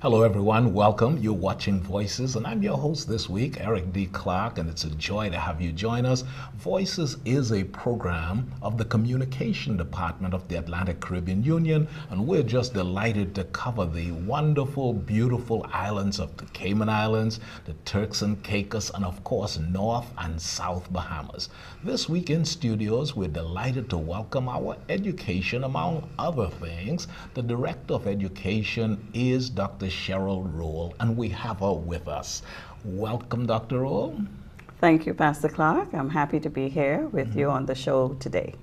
Hello, everyone. Welcome. You're watching Voices, and I'm your host this week, Eric D. Clark, and it's a joy to have you join us. Voices is a program of the Communication Department of the Atlantic Caribbean Union, and we're just delighted to cover the wonderful, beautiful islands of the Cayman Islands, the Turks and Caicos, and of course, North and South Bahamas. This week in studios, we're delighted to welcome our education, among other things. The Director of Education is Dr. Cheryl Rolle, and we have her with us. Welcome, Dr. Rolle. Thank you, Pastor Clark. I'm happy to be here with you on the show today.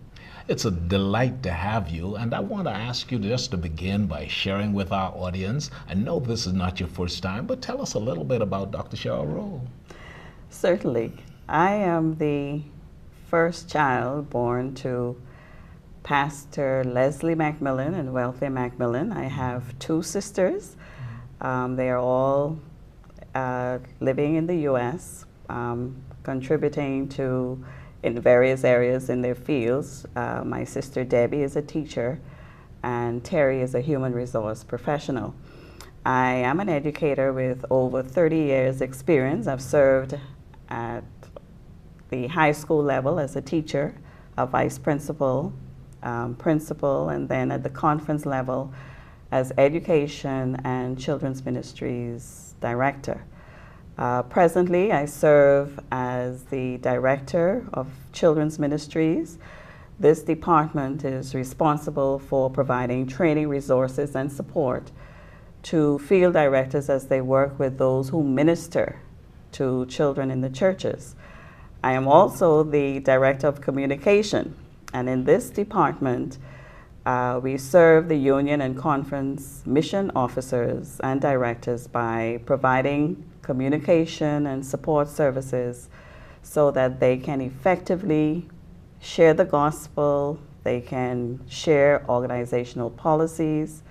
It's a delight to have you, and I want to ask you just to begin by sharing with our audience. I know this is not your first time, but tell us a little bit about Dr. Cheryl Rolle. Certainly. I am the first child born to Pastor Leslie McMillan and Wealthy McMillan. I have two sisters. They are all living in the U.S., contributing to in various areas in their fields. My sister Debbie is a teacher, and Terry is a human resource professional. I am an educator with over 30 years experience. I've served at the high school level as a teacher, a vice principal, principal, and then at the conference level as Education and Children's Ministries Director. Presently, I serve as the Director of Children's Ministries. This department is responsible for providing training resources and support to field directors as they work with those who minister to children in the churches. I am also the Director of Communication, and in this department, we serve the union and conference mission officers and directors by providing communication and support services so that they can effectively share the gospel, they can share organizational policies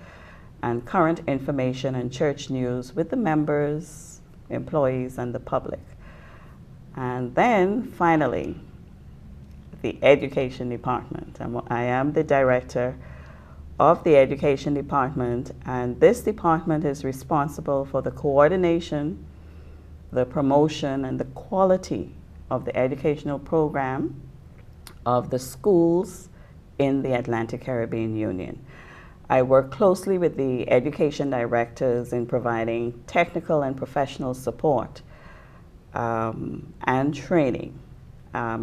and current information and church news with the members, employees, and the public. And then finally, the Education Department. I am the Director of the Education Department, and this department is responsible for the coordination, the promotion, and the quality of the educational program of the schools in the Atlantic Caribbean Union. I work closely with the education directors in providing technical and professional support and training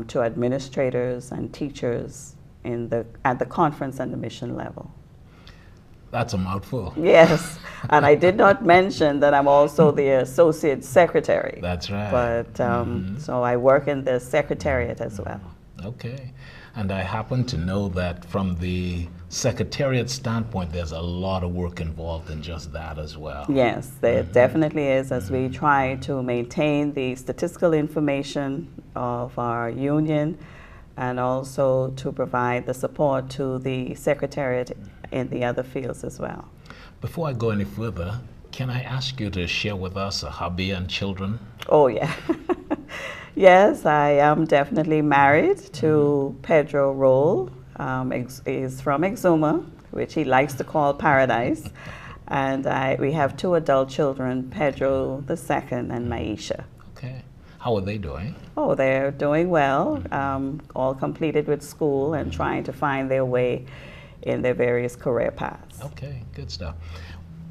to administrators and teachers at the conference and the mission level. That's a mouthful. Yes, and I did not mention that I'm also the Associate Secretary. That's right. But so I work in the Secretariat as well. Okay. And I happen to know that from the Secretariat standpoint, there's a lot of work involved in just that as well. Yes, there definitely is, as we try to maintain the statistical information of our union and also to provide the support to the Secretariat in the other fields as well. Before I go any further, can I ask you to share with us a hobby and children? Oh, yeah. Yes, I am definitely married to Pedro Rolle. He's from Exuma, which he likes to call paradise. And we have two adult children, Pedro the second and Maisha. Okay. How are they doing? Oh, they're doing well, all completed with school and trying to find their way in their various career paths. Okay, good stuff.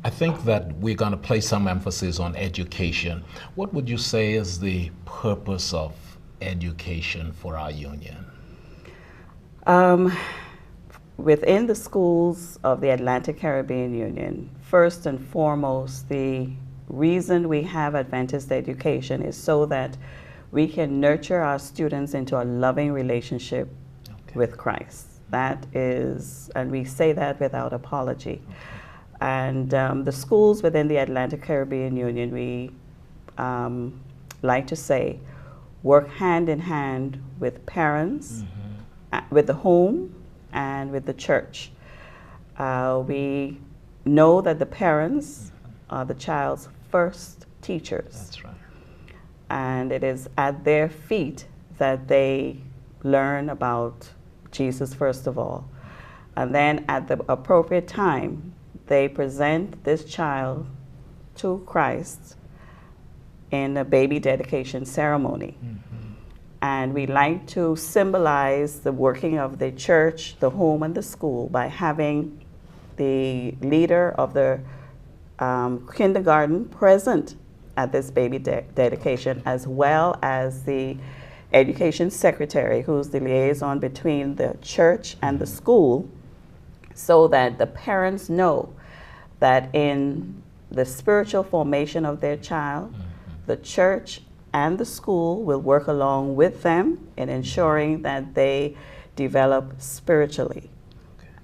I think that we're going to place some emphasis on education. What would you say is the purpose of education for our union? Within the schools of the Atlantic Caribbean Union, first and foremost, the reason we have Adventist education is so that we can nurture our students into a loving relationship with Christ. That is, and we say that without apology. And the schools within the Atlantic Caribbean Union, we like to say, work hand in hand with parents, with the home, and with the church. We know that the parents are the child's first teachers. That's right. And it is at their feet that they learn about Jesus first of all. And then at the appropriate time, they present this child to Christ in a baby dedication ceremony. And we like to symbolize the working of the church, the home, and the school by having the leader of the kindergarten present at this baby dedication, as well as the education secretary, who's the liaison between the church and the school, so that the parents know that in the spiritual formation of their child, the church and the school will work along with them in ensuring that they develop spiritually.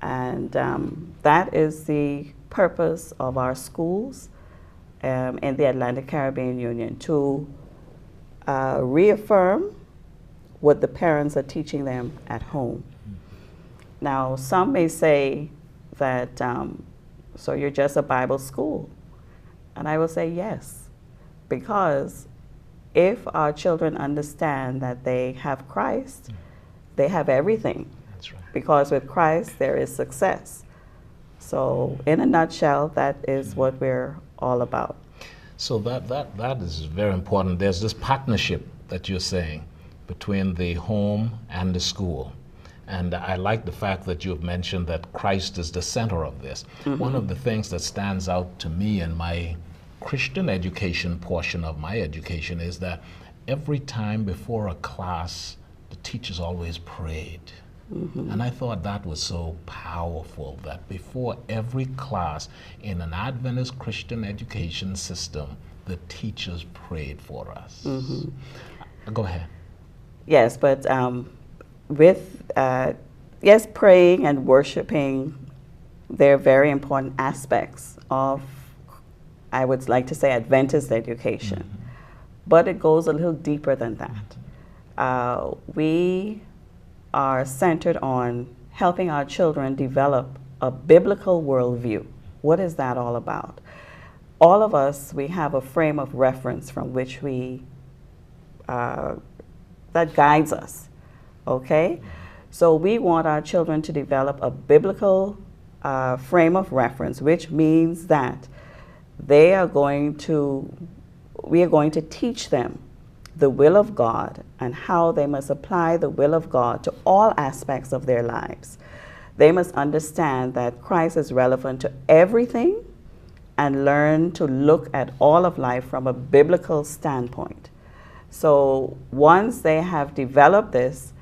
And that is the purpose of our schools in the Atlantic Caribbean Union, to reaffirm what the parents are teaching them at home. Now, some may say that, so you're just a Bible school. And I will say yes, because if our children understand that they have Christ, they have everything. That's right. Because with Christ, there is success. So in a nutshell, that is what we're all about. So that is very important. There's this partnership that you're saying between the home and the school. And I like the fact that you've mentioned that Christ is the center of this. One of the things that stands out to me in my Christian education portion of my education is that every time before a class, the teachers always prayed. And I thought that was so powerful, that before every class in an Adventist Christian education system, the teachers prayed for us. Go ahead. Yes, but with, yes, praying and worshiping, they're very important aspects of, I would like to say, Adventist education. But it goes a little deeper than that. We are centered on helping our children develop a biblical worldview. What is that all about? All of us, we have a frame of reference from which we, that guides us, okay? So we want our children to develop a biblical frame of reference, which means that we are going to teach them the will of God and how they must apply the will of God to all aspects of their lives. They must understand that Christ is relevant to everything and learn to look at all of life from a biblical standpoint. So once they have developed this,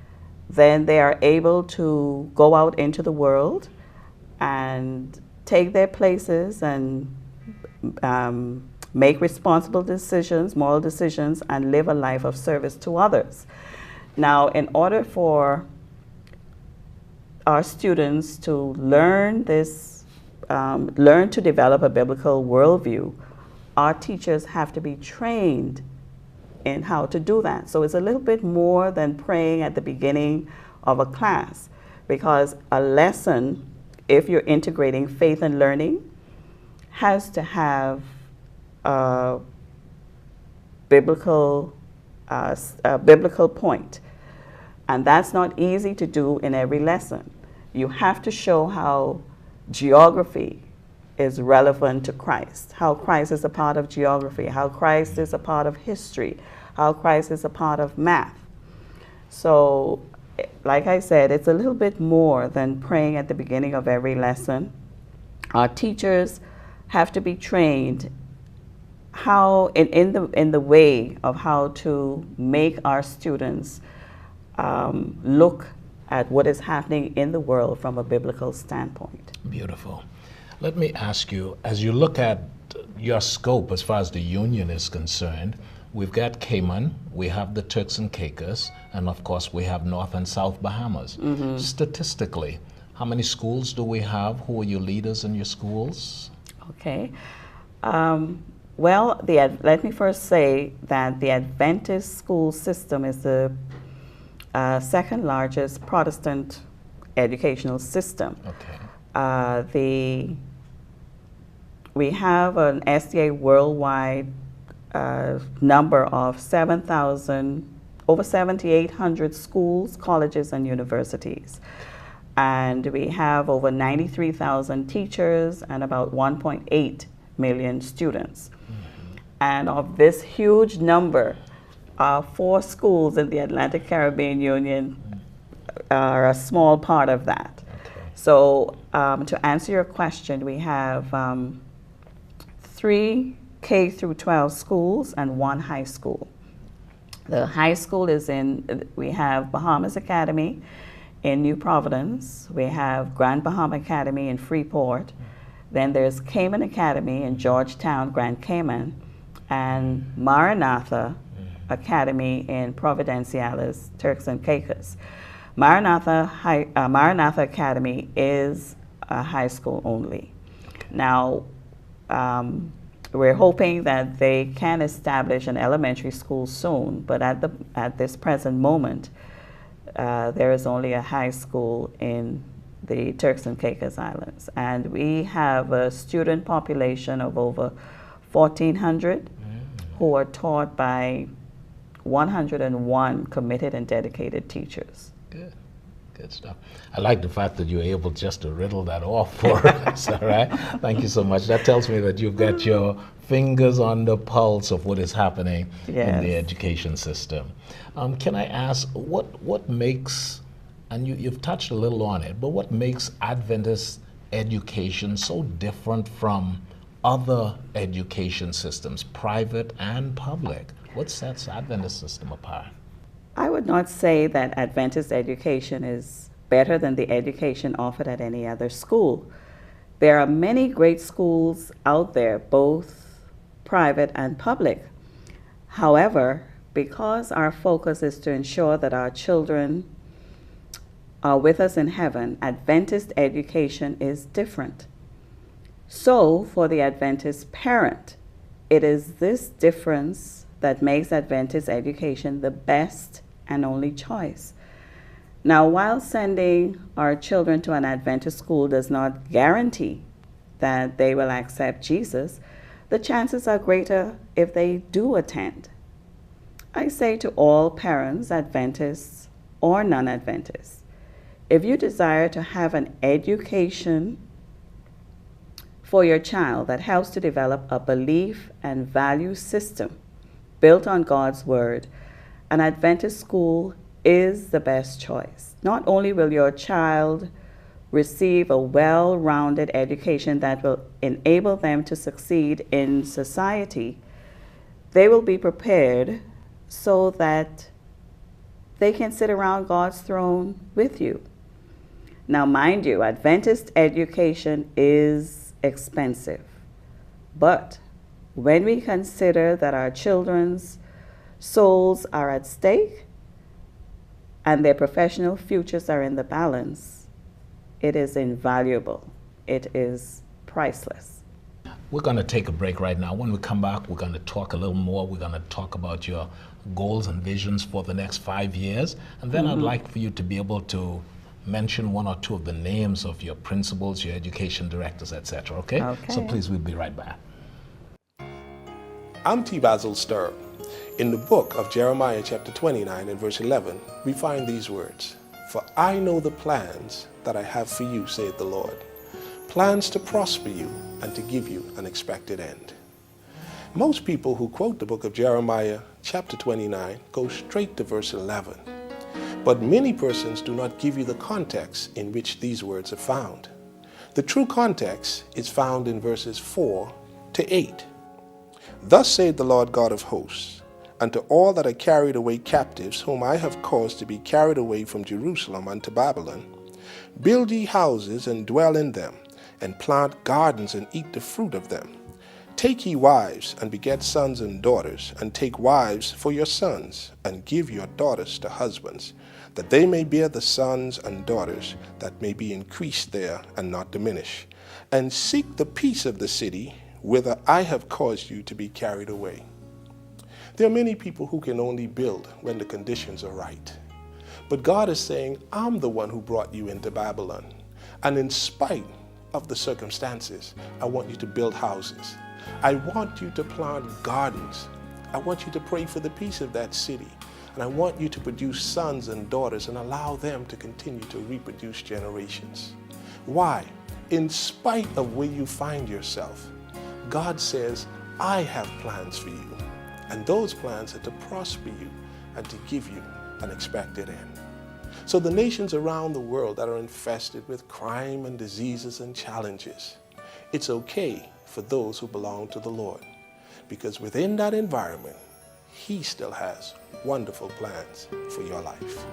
then they are able to go out into the world and take their places and make responsible decisions, moral decisions, and live a life of service to others. Now, in order for our students to learn this, learn to develop a biblical worldview, our teachers have to be trained in how to do that. So it's a little bit more than praying at the beginning of a class, because a lesson, if you're integrating faith and learning, has to have a biblical point. And that's not easy to do in every lesson. You have to show how geography is relevant to Christ, how Christ is a part of geography, how Christ is a part of history, how Christ is a part of math. So, like I said, it's a little bit more than praying at the beginning of every lesson. Our teachers have to be trained how in the way of how to make our students look at what is happening in the world from a biblical standpoint. Beautiful. Let me ask you, as you look at your scope as far as the union is concerned, we've got Cayman, we have the Turks and Caicos, and of course we have North and South Bahamas. Statistically, how many schools do we have? Who are your leaders in your schools? Okay. Well, let me first say that the Adventist school system is the second largest Protestant educational system. Okay. We have an SDA worldwide number of over 7,800 schools, colleges, and universities. And we have over 93,000 teachers and about 1.8 million students. And of this huge number, 4 schools in the Atlantic Caribbean Union are a small part of that. Okay. So to answer your question, we have 3 K through 12 schools and 1 high school. The high school is we have Bahamas Academy in New Providence. We have Grand Bahama Academy in Freeport. Then there's Cayman Academy in Georgetown, Grand Cayman, and Maranatha Academy in Providenciales, Turks and Caicos. Maranatha Academy is a high school only. Now, we're hoping that they can establish an elementary school soon, but at this present moment, there is only a high school in the Turks and Caicos Islands. And we have a student population of over 1,400 who are taught by 101 committed and dedicated teachers. Good. Good stuff. I like the fact that you're able just to riddle that off for us, all right? Thank you so much. That tells me that you've got your fingers on the pulse of what is happening in the education system. Can I ask, what makes, and you've touched a little on it, but what makes Adventist education so different from other education systems, private and public? What sets Adventist system apart? I would not say that Adventist education is better than the education offered at any other school. There are many great schools out there, both private and public. However, because our focus is to ensure that our children are with us in heaven, Adventist education is different. So, for the Adventist parent, it is this difference that makes Adventist education the best and only choice. Now, while sending our children to an Adventist school does not guarantee that they will accept Jesus, the chances are greater if they do attend. I say to all parents, Adventists or non-Adventists, if you desire to have an education for your child that helps to develop a belief and value system built on God's Word, an Adventist school is the best choice. Not only will your child receive a well-rounded education that will enable them to succeed in society, they will be prepared so that they can sit around God's throne with you. Now, mind you, Adventist education is expensive, but when we consider that our children's souls are at stake and their professional futures are in the balance, it is invaluable. It is priceless. We're going to take a break right now. When we come back, we're going to talk a little more. We're going to talk about your goals and visions for the next 5 years. And then I'd like for you to be able to mention 1 or 2 of the names of your principals, your education directors, etc. Okay? So please, we'll be right back. I'm T. Basil Sturr. In the book of Jeremiah chapter 29 and verse 11, we find these words, "For I know the plans that I have for you, saith the Lord, plans to prosper you and to give you an expected end." Most people who quote the book of Jeremiah chapter 29 go straight to verse 11. But many persons do not give you the context in which these words are found. The true context is found in verses 4 to 8. "Thus saith the Lord God of hosts, unto all that are carried away captives, whom I have caused to be carried away from Jerusalem unto Babylon, build ye houses and dwell in them, and plant gardens and eat the fruit of them. Take ye wives and beget sons and daughters, and take wives for your sons, and give your daughters to husbands, that they may bear the sons and daughters that may be increased there and not diminish. And seek the peace of the city, whither I have caused you to be carried away." There are many people who can only build when the conditions are right. But God is saying, I'm the one who brought you into Babylon. And in spite of the circumstances, I want you to build houses. I want you to plant gardens. I want you to pray for the peace of that city. And I want you to produce sons and daughters and allow them to continue to reproduce generations. Why? In spite of where you find yourself, God says, I have plans for you, and those plans are to prosper you and to give you an expected end. So the nations around the world that are infested with crime and diseases and challenges, it's okay for those who belong to the Lord, because within that environment, He still has wonderful plans for your life.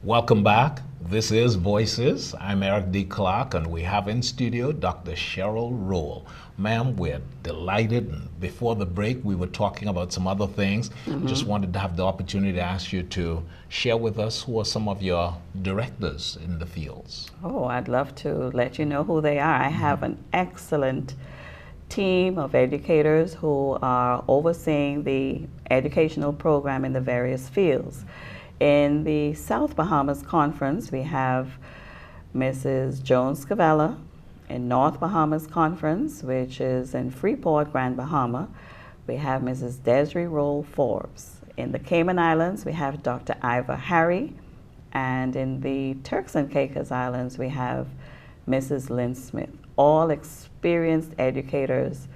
Welcome back. This is Voices. I'm Eric D. Clark, and we have in studio Dr. Cheryl Rolle. Ma'am, we're delighted. And before the break, we were talking about some other things. Just wanted to have the opportunity to ask you to share with us who are some of your directors in the fields. Oh, I'd love to let you know who they are. I have an excellent team of educators who are overseeing the educational program in the various fields. In the South Bahamas Conference, we have Mrs. Jones Cavella. In North Bahamas Conference, which is in Freeport, Grand Bahama, we have Mrs. Desiree Rolle Forbes. In the Cayman Islands, we have Dr. Iva Harry. And in the Turks and Caicos Islands, we have Mrs. Lynn Smith. All experienced educators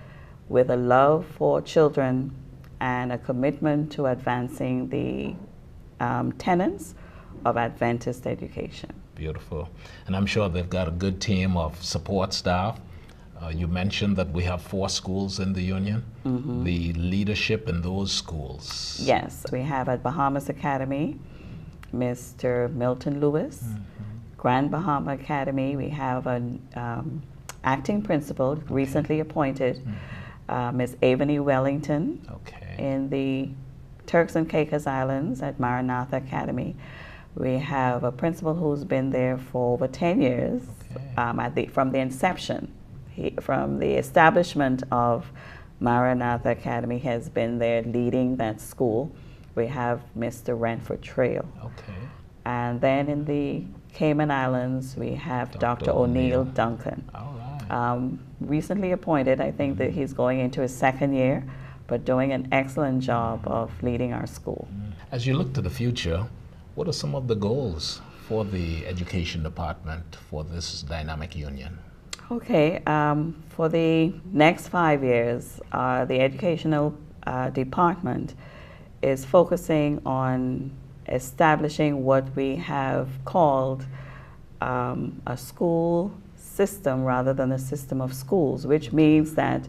with a love for children and a commitment to advancing the tenets of Adventist education. Beautiful. And I'm sure they've got a good team of support staff. You mentioned that we have 4 schools in the union. The leadership in those schools. Yes, we have at Bahamas Academy, Mr. Milton Lewis. Grand Bahama Academy, we have an acting principal, recently appointed, Ms. Avani Wellington. Okay. In the Turks and Caicos Islands at Maranatha Academy, we have a principal who's been there for over 10 years, from the inception. From the establishment of Maranatha Academy, has been there leading that school. We have Mr. Renford Trail. Okay. And then in the Cayman Islands, we have Dr. O'Neill Duncan. All right. Recently appointed. I think that he's going into his 2nd year, but doing an excellent job of leading our school. As you look to the future, what are some of the goals for the education department for this dynamic union? Okay, for the next 5 years, the educational department is focusing on establishing what we have called a school system rather than a system of schools, which means that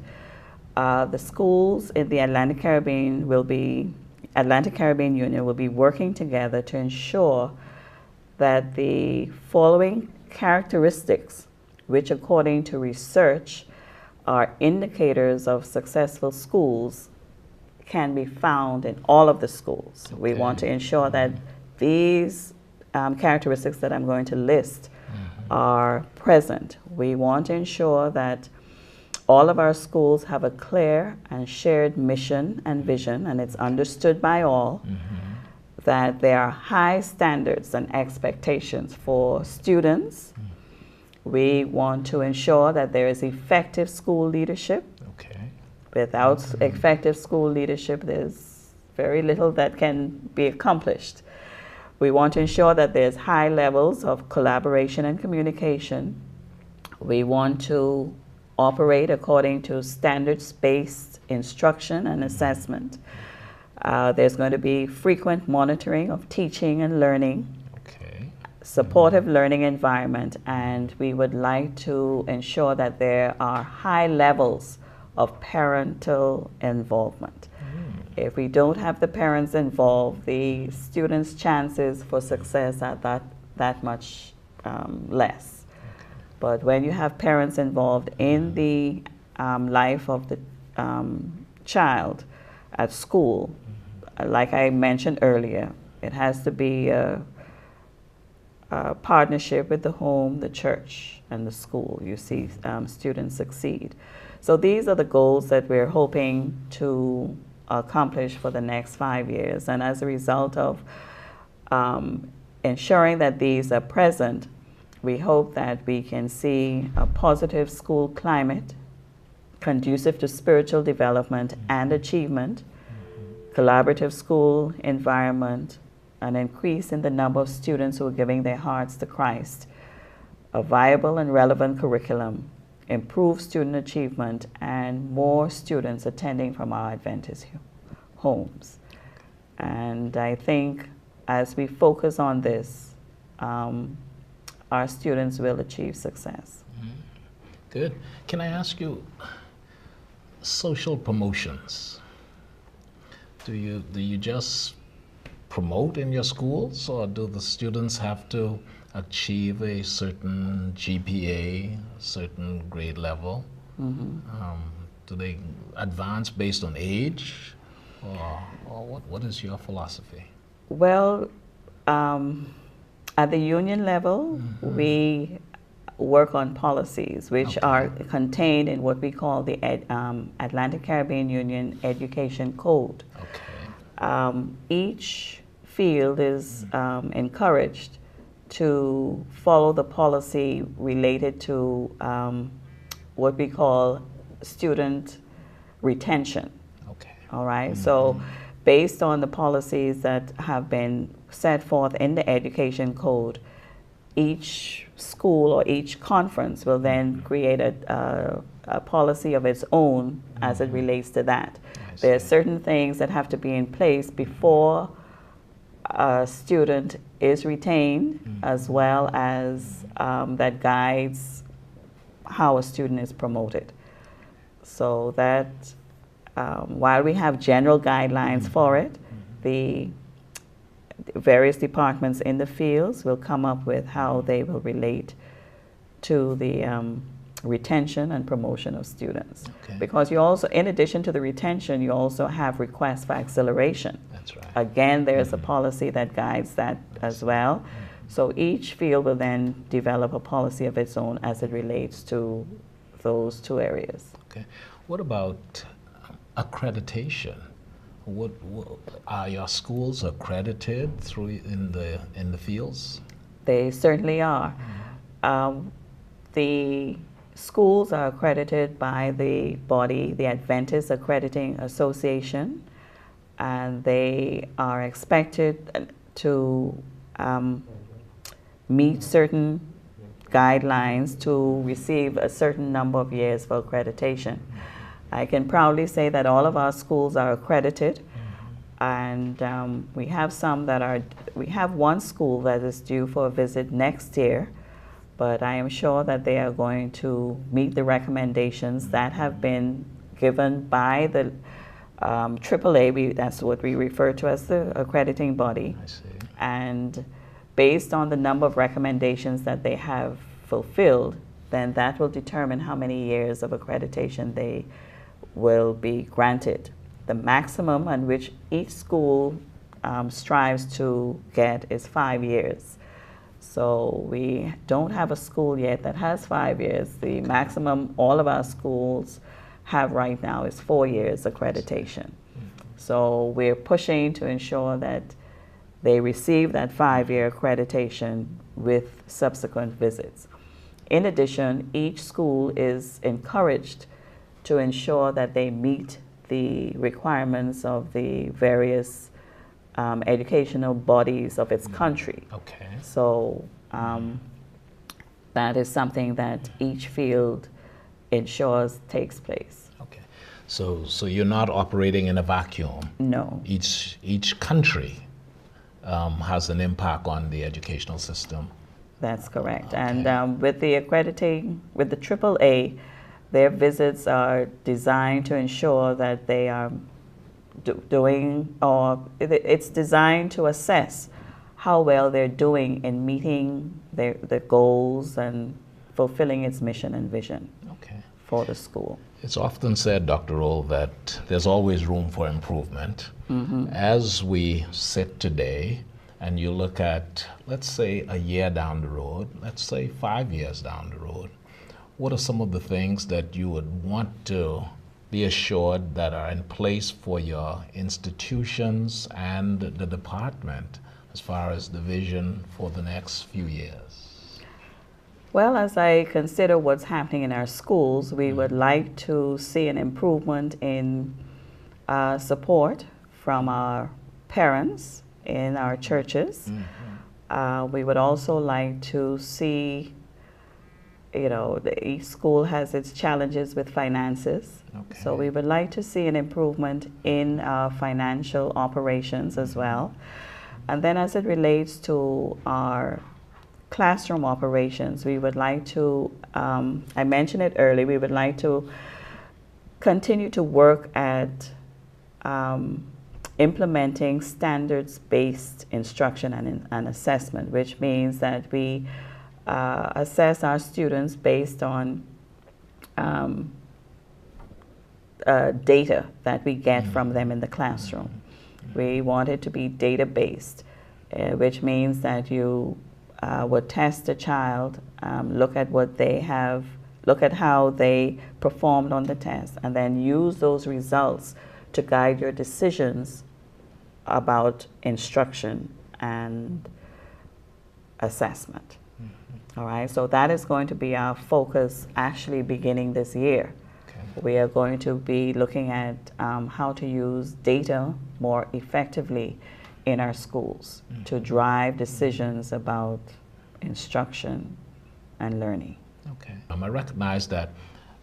the schools in the Atlantic Caribbean Union will be working together to ensure that the following characteristics, which according to research are indicators of successful schools, can be found in all of the schools. Okay. We want to ensure that these characteristics that I'm going to list are present. We want to ensure that all of our schools have a clear and shared mission and vision, and it's understood by all that there are high standards and expectations for students. We want to ensure that there is effective school leadership. Okay. Without effective school leadership, there's very little that can be accomplished. We want to ensure that there's high levels of collaboration and communication. We want to operate according to standards-based instruction and assessment. There's going to be frequent monitoring of teaching and learning, supportive learning environment, and we would like to ensure that there are high levels of parental involvement. If we don't have the parents involved, the students' chances for success are that much less. But when you have parents involved in the life of the child at school, like I mentioned earlier, it has to be a partnership with the home, the church, and the school. You see students succeed. So these are the goals that we're hoping to accomplish for the next 5 years. And as a result of ensuring that these are present, we hope that we can see a positive school climate conducive to spiritual development and achievement, collaborative school environment, an increase in the number of students who are giving their hearts to Christ, a viable and relevant curriculum, improved student achievement, and more students attending from our Adventist homes. And I think as we focus on this, our students will achieve success. Good. Can I ask you, social promotions, do you just promote in your schools, or do the students have to achieve a certain GPA, a certain grade level? Do they advance based on age, or what is your philosophy? Well, at the union level, we work on policies which are contained in what we call the Atlantic Caribbean Union Education Code. Each field is encouraged to follow the policy related to what we call student retention. All right, so based on the policies that have been set forth in the Education Code, each school or each conference will then create a policy of its own as it relates to that. There are certain things that have to be in place before a student is retained, as well as that guides how a student is promoted. So that while we have general guidelines for it, the various departments in the fields will come up with how they will relate to the retention and promotion of students. Because you also, in addition to the retention, you also have requests for acceleration. That's right. Again, there's a policy that guides that as well. So each field will then develop a policy of its own as it relates to those two areas. Okay. What about accreditation? What are your schools accredited through in the fields? They certainly are. The schools are accredited by the body, the Adventist Accrediting Association, and they are expected to meet certain guidelines to receive a certain number of years for accreditation. I can proudly say that all of our schools are accredited, and we have some that are, we have one school that is due for a visit next year, but I am sure that they are going to meet the recommendations that have been given by the AAA, that's what we refer to as the accrediting body. I see. And based on the number of recommendations that they have fulfilled, then that will determine how many years of accreditation they will be granted. The maximum on which each school strives to get is 5 years. So we don't have a school yet that has 5 years. The maximum all of our schools have right now is 4 years accreditation. So we're pushing to ensure that they receive that 5-year accreditation with subsequent visits. In addition, each school is encouraged to ensure that they meet the requirements of the various educational bodies of its country. Okay. So that is something that each field ensures takes place. Okay. So you're not operating in a vacuum. No. Each country has an impact on the educational system. That's correct. Okay. And with the accrediting, with the AAA, their visits are designed to ensure that they are doing, or it's designed to assess how well they're doing in meeting their goals and fulfilling its mission and vision for the school. It's often said, Dr. Rolle, that there's always room for improvement. As we sit today, and you look at, let's say, a year down the road, let's say 5 years down the road, what are some of the things that you would want to be assured that are in place for your institutions and the department as far as the vision for the next few years? Well, as I consider what's happening in our schools, we would like to see an improvement in support from our parents in our churches. We would also like to see, each school has its challenges with finances. Okay. So we would like to see an improvement in financial operations as well. And then as it relates to our classroom operations, we would like to, I mentioned it earlier, we would like to continue to work at implementing standards-based instruction and assessment, which means that we assess our students based on data that we get from them in the classroom. We want it to be data-based, which means that you would test a child, look at what they have, look at how they performed on the test, and then use those results to guide your decisions about instruction and assessment. All right, so that is going to be our focus actually beginning this year. Okay. We are going to be looking at how to use data more effectively in our schools to drive decisions about instruction and learning. Okay. I recognize that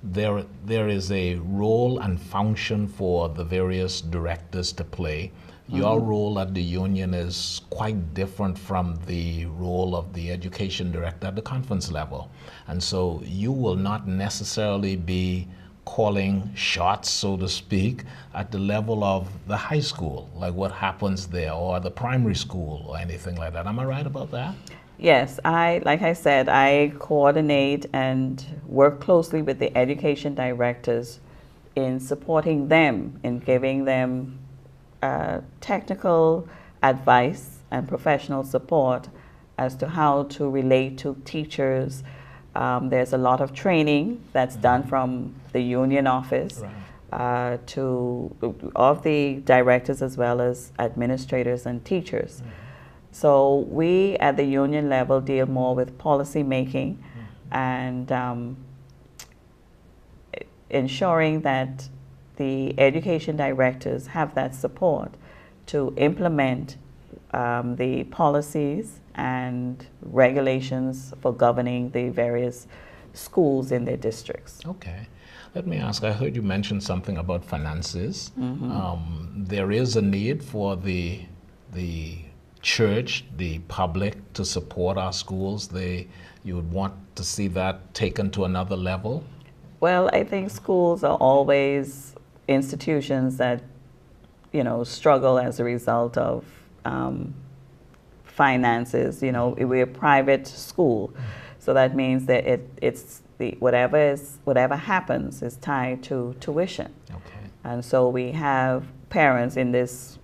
there is a role and function for the various directors to play. Your role at the union is quite different from the role of the education director at the conference level. And so you will not necessarily be calling shots, so to speak, at the level of the high school, like what happens there, or the primary school, or anything like that. Am I right about that? Yes, like I said, I coordinate and work closely with the education directors in supporting them, in giving them technical advice and professional support as to how to relate to teachers. There's a lot of training that's done from the union office of the directors as well as administrators and teachers. So we at the union level deal more with policy making and ensuring that the education directors have that support to implement the policies and regulations for governing the various schools in their districts. Okay. Let me ask, I heard you mention something about finances. There is a need for the church, the public, to support our schools. You would want to see that taken to another level? Well, I think schools are always institutions that, struggle as a result of finances. We're a private school, so that means that it's whatever happens is tied to tuition. Okay. And so we have parents in this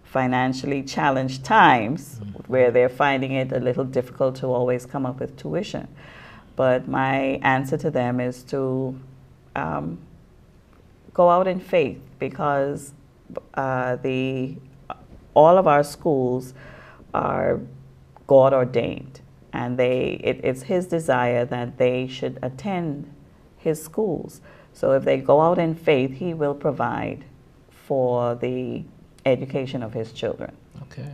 financially challenged times where they're finding it a little difficult to always come up with tuition. But my answer to them is to go out in faith, because all of our schools are God ordained, and it's His desire that they should attend His schools. So if they go out in faith, He will provide for the education of His children. Okay,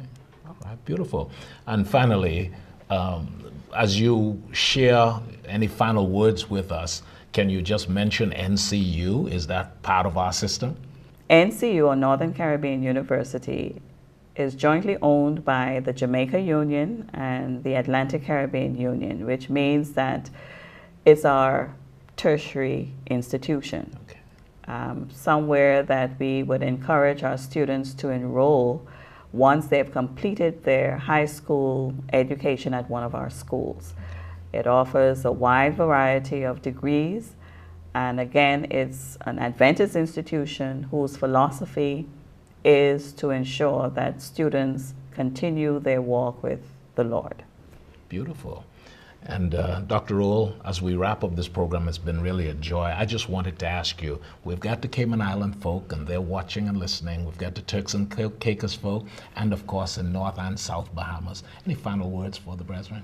all right, beautiful. And finally, as you share any final words with us, can you just mention NCU? Is that part of our system? NCU, or Northern Caribbean University, is jointly owned by the Jamaica Union and the Atlantic Caribbean Union, which means that it's our tertiary institution. Okay. Somewhere that we would encourage our students to enroll once they've completed their high school education at one of our schools. It offers a wide variety of degrees, and again, it's an Adventist institution whose philosophy is to ensure that students continue their walk with the Lord. Beautiful. And Dr. Rolle, as we wrap up this program, it's been really a joy. I just wanted to ask you, we've got the Cayman Island folk, and they're watching and listening. We've got the Turks and Caicos folk, and of course in North and South Bahamas. Any final words for the brethren?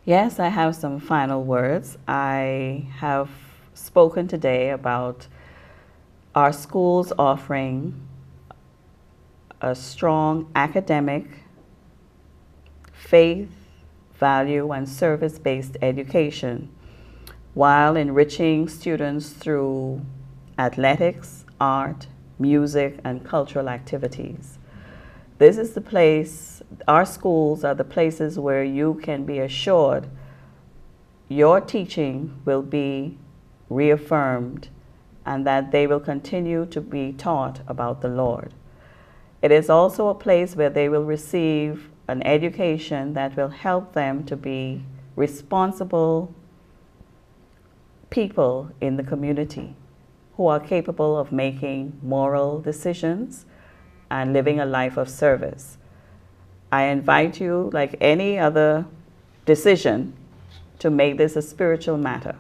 Yes, I have some final words. I have spoken today about our schools offering a strong academic, faith, value, and service-based education while enriching students through athletics, art, music, and cultural activities. This is the place, our schools are the places where you can be assured your teaching will be reaffirmed and that they will continue to be taught about the Lord. It is also a place where they will receive an education that will help them to be responsible people in the community who are capable of making moral decisions and living a life of service. I invite you, like any other decision, to make this a spiritual matter.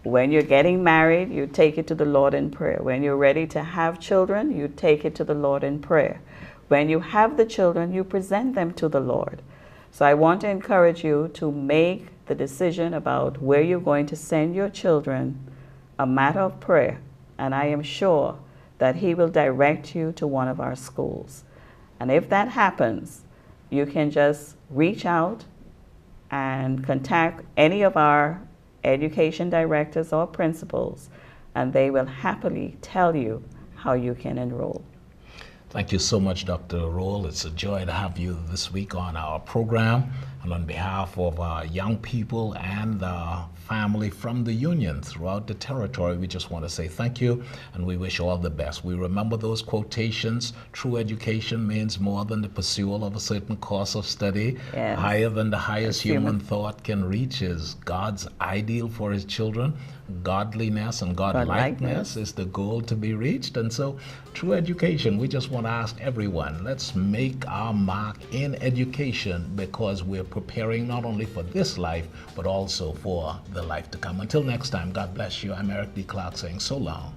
When you're getting married, you take it to the Lord in prayer. When you're ready to have children, you take it to the Lord in prayer. When you have the children, you present them to the Lord. So I want to encourage you to make the decision about where you're going to send your children a matter of prayer. And I am sure that He will direct you to one of our schools. And if that happens, you can just reach out and contact any of our education directors or principals, and they will happily tell you how you can enroll. Thank you so much, Dr. Rolle. It's a joy to have you this week on our program. And on behalf of our young people and the family from the Union throughout the territory, we just want to say thank you and we wish all the best. We remember those quotations: true education means more than the pursuit of a certain course of study. Yes. Higher than the highest human thought can reach is God's ideal for His children. Godliness and godlikeness is the goal to be reached. And so true education, we just want to ask everyone, let's make our mark in education, because we're preparing not only for this life, but also for the life to come. Until next time, God bless you. I'm Eric D. Clark saying so long.